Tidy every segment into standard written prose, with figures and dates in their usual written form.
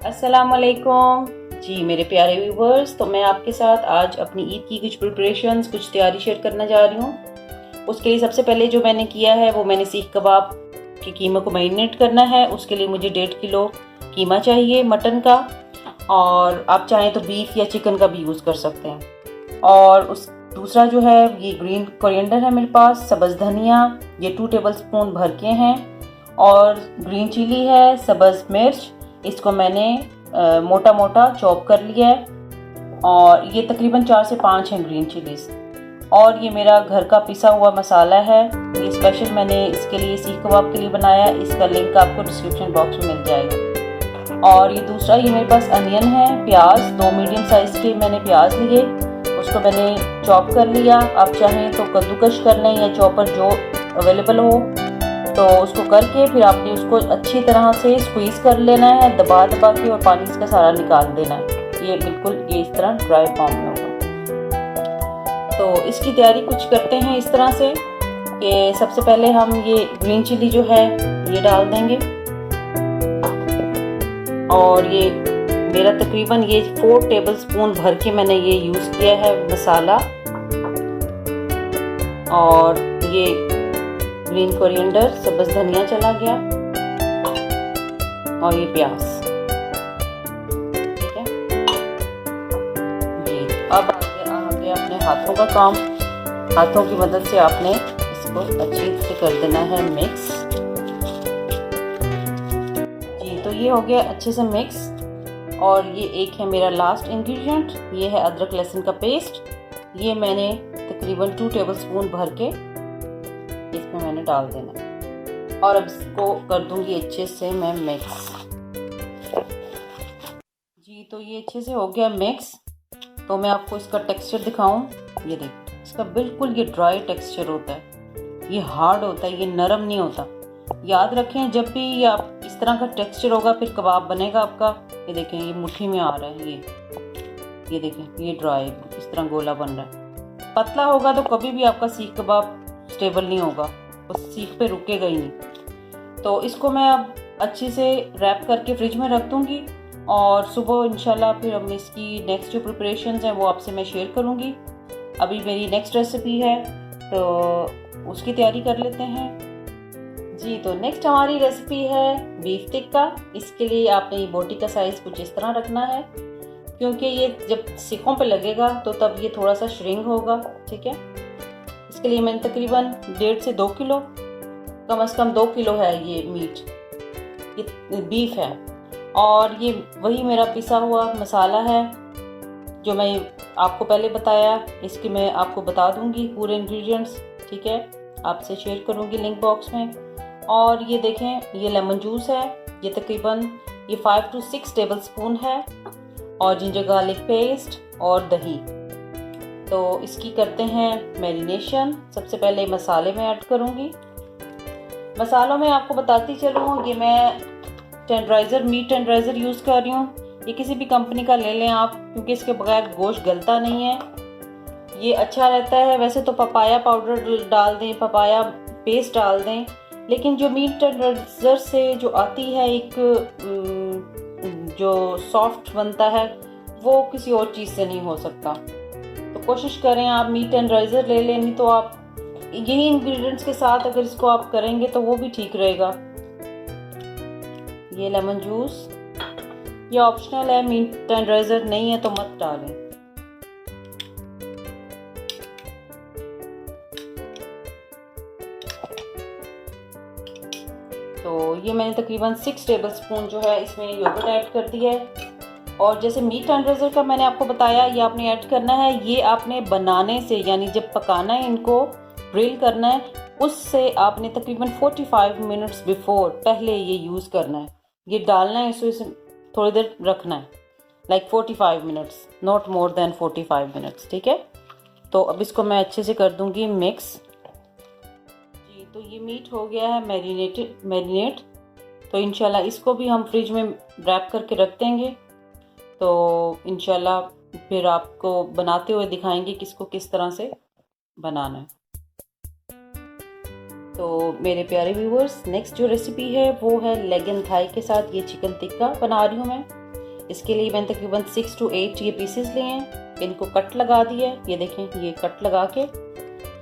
अस्सलामुअलैकुम जी मेरे प्यारे व्यूवर्स। तो मैं आपके साथ आज अपनी ईद की कुछ प्रिपरेशंस, कुछ तैयारी शेयर करना जा रही हूँ। उसके लिए सबसे पहले जो मैंने किया है वो मैंने सीख कबाब के कीमे को मैरिनेट करना है। उसके लिए मुझे 1.5 किलो कीमा चाहिए मटन का, और आप चाहें तो बीफ या चिकन का भी यूज़ कर सकते हैं। और उस दूसरा जो है ये ग्रीन कोरिएंडर है मेरे पास, सब्ज़ धनिया ये 2 टेबलस्पून भर के हैं, और ग्रीन चिली है, सब्ज़ मिर्च, इसको मैंने मोटा मोटा चॉप कर लिया है, और ये तकरीबन 4 से 5 हैं ग्रीन चिलीज। और ये मेरा घर का पिसा हुआ मसाला है, ये स्पेशल मैंने इसके लिए सीख कबाब के लिए बनाया है। इसका लिंक आपको डिस्क्रिप्शन बॉक्स में मिल जाएगा। और ये दूसरा ये मेरे पास अनियन है, प्याज 2 मीडियम साइज़ के मैंने प्याज लिए, उसको मैंने चॉप कर लिया। आप चाहें तो कद्दूकश कर लें या चॉपर जो अवेलेबल हो, तो उसको करके फिर आपने उसको अच्छी तरह से स्क्वीज़ कर लेना है, दबा दबा के, और पानी इसका सारा निकाल देना है। ये बिल्कुल ये इस तरह ड्राई फॉर्म में होगा। तो इसकी तैयारी कुछ करते हैं इस तरह से कि सबसे पहले हम ये ग्रीन चिली जो है ये डाल देंगे, और ये मेरा तकरीबन ये 4 टेबलस्पून भर के मैंने ये यूज़ किया है मसाला। और ये ग्रीन कोरिएंडर, सब्ज़ धनिया चला गया, और ये प्याज, ठीक है जी। अब आ गया अपने हाथों का काम। हाथों की मदद से आपने इसको अच्छी से कर देना है मिक्स जी। तो ये हो गया अच्छे से मिक्स। और ये एक है मेरा लास्ट इंग्रेडिएंट, ये है अदरक लहसुन का पेस्ट। ये मैंने तकरीबन 2 टेबलस्पून भर के इसमें मैंने डाल देना है, और अब इसको कर दूंगी अच्छे से मैं मिक्स जी। तो ये अच्छे से हो गया मिक्स। तो मैं आपको इसका टेक्सचर दिखाऊं, ये देखिए इसका बिल्कुल ये ड्राई टेक्सचर होता है, ये हार्ड होता है, ये नरम नहीं होता। याद रखें जब भी ये आप इस तरह का टेक्सचर होगा फिर कबाब बनेगा आपका। ये देखें ये मुट्ठी में आ रहा है, ये देखें ये ड्राई इस तरह गोला बन रहा है। पतला होगा तो कभी भी आपका सीख कबाब स्टेबल नहीं होगा, वो सीख पे रुकेगा ही नहीं। तो इसको मैं अब अच्छे से रैप करके फ्रिज में रख दूंगी, और सुबह इंशाल्लाह फिर हम इसकी नेक्स्ट जो प्रिपरेशंस हैं वो आपसे मैं शेयर करूंगी। अभी मेरी नेक्स्ट रेसिपी है तो उसकी तैयारी कर लेते हैं जी। तो नेक्स्ट हमारी रेसिपी है बीफ टिक्का। इसके लिए आपने ये बोटी का साइज़ कुछ इस तरह रखना है, क्योंकि ये जब सीखों पे लगेगा तो तब ये थोड़ा सा श्रिंक होगा, ठीक है। इसके लिए मैंने तकरीबन 1.5 से 2 किलो, कम से कम 2 किलो है ये मीट, ये बीफ है। और ये वही मेरा पिसा हुआ मसाला है जो मैं आपको पहले बताया, इसके मैं आपको बता दूंगी पूरे इंग्रेडिएंट्स, ठीक है, आपसे शेयर करूंगी लिंक बॉक्स में। और ये देखें ये लेमन जूस है, ये तकरीबन ये 5 to 6 टेबलस्पून है, और जिंजर गार्लिक पेस्ट और दही। तो इसकी करते हैं मैरिनेशन। सबसे पहले मसाले में ऐड करूँगी। मसालों में आपको बताती चलूँ, ये मैं टेंडराइज़र, मीट टेंडराइज़र यूज़ कर रही हूँ। ये किसी भी कंपनी का ले लें आप, क्योंकि इसके बगैर गोश्त गलता नहीं है, ये अच्छा रहता है। वैसे तो पपाया पाउडर डाल दें, पपाया पेस्ट डाल दें, लेकिन जो मीट टेंडराइज़र से जो आती है एक जो सॉफ्ट बनता है वो किसी और चीज़ से नहीं हो सकता। तो कोशिश करें आप मीट टेंडराइज़र ले लें, नहीं तो आप यही इंग्रेडिएंट्स के साथ अगर इसको आप करेंगे तो वो भी ठीक रहेगा। ये लेमन जूस ये ऑप्शनल है, मीट टेंडराइज़र नहीं है तो मत डालें। तो ये मैंने तकरीबन 6 टेबलस्पून जो है इसमें योगर्ट ऐड कर दिया है। और जैसे मीट टेंडराइज़र का मैंने आपको बताया, ये आपने ऐड करना है, ये आपने बनाने से यानी जब पकाना है इनको ग्रिल करना है उससे आपने तकरीबन 45 मिनट्स बिफोर पहले ये यूज़ करना है, ये डालना है, इसे थोड़ी देर रखना है, like 45 minutes, not more than 45 minutes, ठीक है। तो अब इसको मैं अच्छे से कर दूंगी मिक्स जी। तो ये मीट हो गया है मैरिनेट। तो इंशाल्लाह इसको भी हम फ्रिज में रैप करके रख देंगे। तो इंशाल्लाह फिर आपको बनाते हुए दिखाएंगे कि इसको किस तरह से बनाना है। तो मेरे प्यारे व्यूवर्स, नेक्स्ट जो रेसिपी है वो है लेग एंड थाई के साथ ये चिकन टिक्का बना रही हूँ मैं। इसके लिए मैंने तकरीबन 6 to 8 ये पीसेस लिए हैं। इनको कट लगा दिया है, ये देखें, ये कट लगा के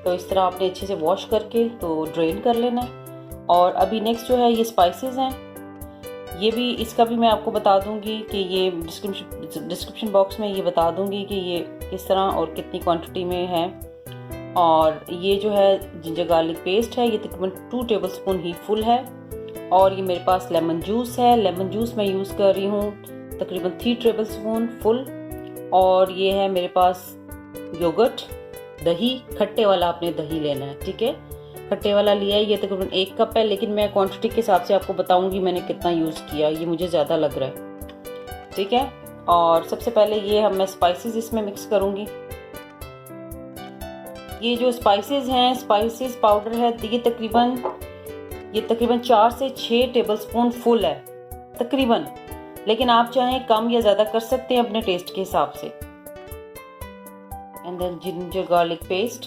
तो इस तरह आपने अच्छे से वॉश करके तो ड्रेन कर लेना है। और अभी नेक्स्ट जो है ये स्पाइसेस हैं, ये भी, इसका भी मैं आपको बता दूंगी कि ये डिस्क्रिप्शन बॉक्स में ये बता दूंगी कि ये किस तरह और कितनी क्वांटिटी में है। और ये जो है जिंजर गार्लिक पेस्ट है, ये तकरीबन 2 टेबलस्पून ही फुल है। और ये मेरे पास लेमन जूस है, लेमन जूस मैं यूज़ कर रही हूँ तकरीबन 3 टेबलस्पून फुल। और ये है मेरे पास योगर्ट, दही, खट्टे वाला आपने दही लेना है, ठीक है, खट्टे वाला लिया है। ये तकरीबन 1 कप है, लेकिन मैं क्वांटिटी के हिसाब से आपको बताऊंगी मैंने कितना यूज़ किया, ये मुझे ज़्यादा लग रहा है, ठीक है। और सबसे पहले ये मैं स्पाइसेस इसमें मिक्स करूंगी। ये जो स्पाइसेस हैं, स्पाइसेस पाउडर है, ये तकरीबन 4 से 6 टेबलस्पून फुल है तकरीबन, लेकिन आप चाहें कम या ज़्यादा कर सकते हैं अपने टेस्ट के हिसाब से। And then ginger garlic paste,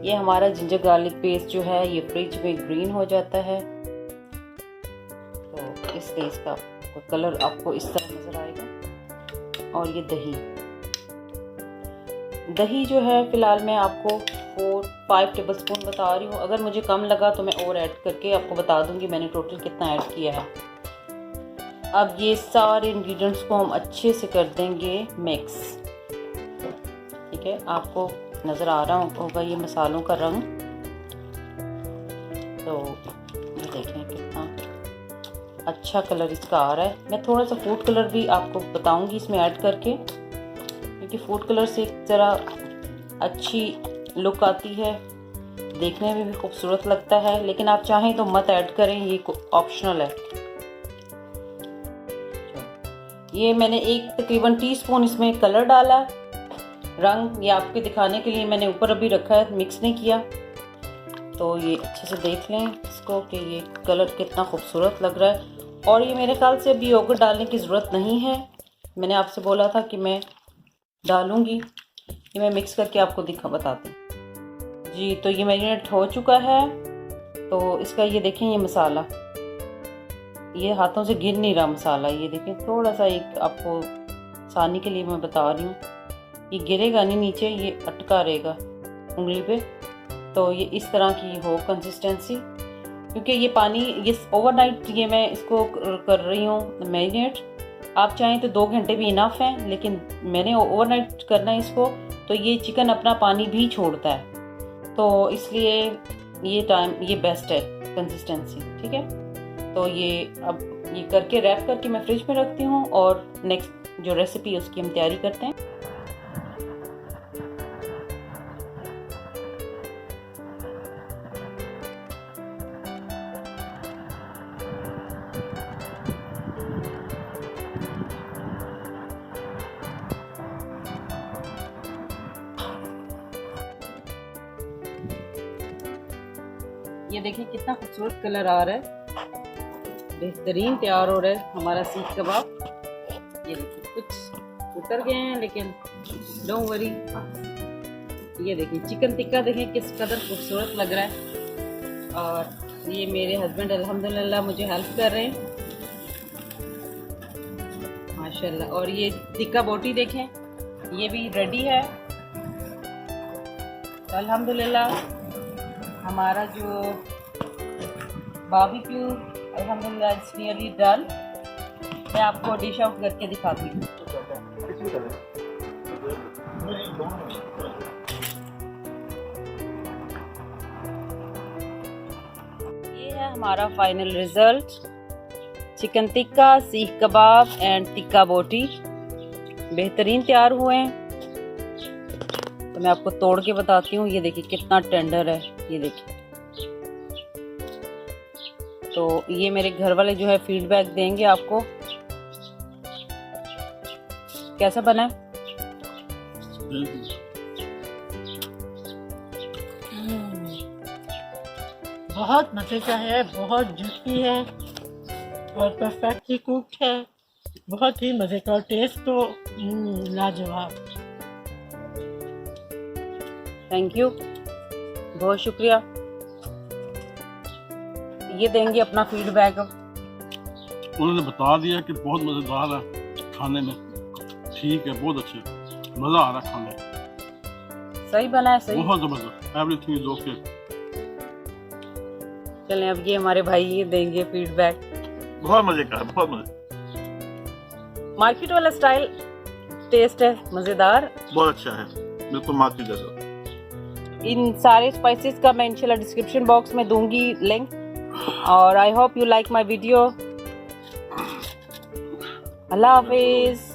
ये हमारा जिंजर गार्लिक पेस्ट जो है ये फ्रिज में ग्रीन हो जाता है, तो इसलिए इसका कलर आपको इस तरह नजर आएगा। और ये दही जो है फिलहाल मैं आपको 4-5 टेबलस्पून बता रही हूँ। अगर मुझे कम लगा तो मैं और ऐड करके आपको बता दूंगी मैंने टोटल कितना ऐड किया है। अब ये सारे इंग्रेडिएंट्स को हम अच्छे से कर देंगे मिक्स, ठीक है। आपको नज़र आ रहा होगा ये मसालों का रंग, तो ये देखें कितना अच्छा कलर इसका आ रहा है। मैं थोड़ा सा फूड कलर भी आपको बताऊंगी इसमें ऐड करके, क्योंकि फूड कलर से एक तरह अच्छी लुक आती है, देखने में भी खूबसूरत लगता है, लेकिन आप चाहें तो मत ऐड करें, ये ऑप्शनल है। ये मैंने तकरीबन टीस्पून इसमें कलर डाला, रंग ये आपके दिखाने के लिए मैंने ऊपर अभी रखा है, मिक्स नहीं किया। तो ये अच्छे से देख लें इसको कि ये कलर कितना खूबसूरत लग रहा है। और ये मेरे ख्याल से अभी योगर्ट डालने की ज़रूरत नहीं है, मैंने आपसे बोला था कि मैं डालूंगी, ये मैं मिक्स करके आपको बताती हूँ जी। तो ये मैरिनेट हो चुका है, तो इसका ये देखें, ये मसाला ये हाथों से गिर नहीं रहा मसाला, ये देखें, थोड़ा सा एक आपको आसानी के लिए मैं बता रही हूँ, ये गिरेगा नहीं नीचे, ये अटका रहेगा उंगली पे। तो ये इस तरह की हो कंसिस्टेंसी, क्योंकि ये पानी ये ओवरनाइट ये मैं इसको कर रही हूँ मैरिनेट। आप चाहें तो 2 घंटे भी इनफ है, लेकिन मैंने ओवरनाइट करना है इसको, तो ये चिकन अपना पानी भी छोड़ता है, तो इसलिए ये बेस्ट है कंसिस्टेंसी, ठीक है। तो ये अब ये करके रैप करके मैं फ्रिज में रखती हूँ, और नेक्स्ट जो रेसिपी है उसकी हम तैयारी करते हैं। ये देखिए कितना खूबसूरत कलर आ रहा है, बेहतरीन तैयार हो रहा है हमारा सीख कबाब। ये देखिए कुछ उतर गए हैं, लेकिन डोंट वरी। ये देखिए चिकन टिक्का देखें किस कदर खूबसूरत लग रहा है। और ये मेरे हस्बैंड अल्हम्दुलिल्लाह मुझे हेल्प कर रहे हैं माशाल्लाह। और ये टिक्का बोटी देखें, ये भी रेडी है। तो अल्हम्दुलिल्लाह हमारा जो बारबेक्यू अल्हम्दुलिल्लाह इट्स नियरली डन। मैं आपको डिश आउट करके दिखाती हूँ। ये है हमारा फाइनल रिजल्ट, चिकन टिक्का, सीख कबाब एंड टिक्का बोटी बेहतरीन तैयार हुए हैं। तो मैं आपको तोड़ के बताती हूँ, ये देखिए कितना टेंडर है, ये देखिए। तो ये मेरे घर वाले जो है फीडबैक देंगे आपको कैसा बना। बहुत मजे का है, बहुत जूसी है और परफेक्टली कुक्ड है, बहुत ही मजे का। टेस्ट तो लाजवाब। थैंक यू, बहुत शुक्रिया। ये देंगे अपना फीडबैक। उन्होंने बता दिया कि बहुत मज़ेदार है खाने में। ठीक है, बहुत अच्छे, मज़ा आ रहा है खाने में। सही बना है, सही। बहुत ज़बरदस्त, एवरीथिंग इज ओके। चलें अब ये हमारे भाई ये देंगे फीडबैक। बहुत मज़े का है, बहुत मज़े, मार्केट वाला स्टाइल टेस्ट है, मज़ेदार। बहुत अच्छा है, बिल्कुल मार्केट जैसा। इन सारे स्पाइसेस का मैं इंशाल्लाह डिस्क्रिप्शन बॉक्स में दूंगी लिंक। और I hope you like my video. अल्लाह हाफिज़।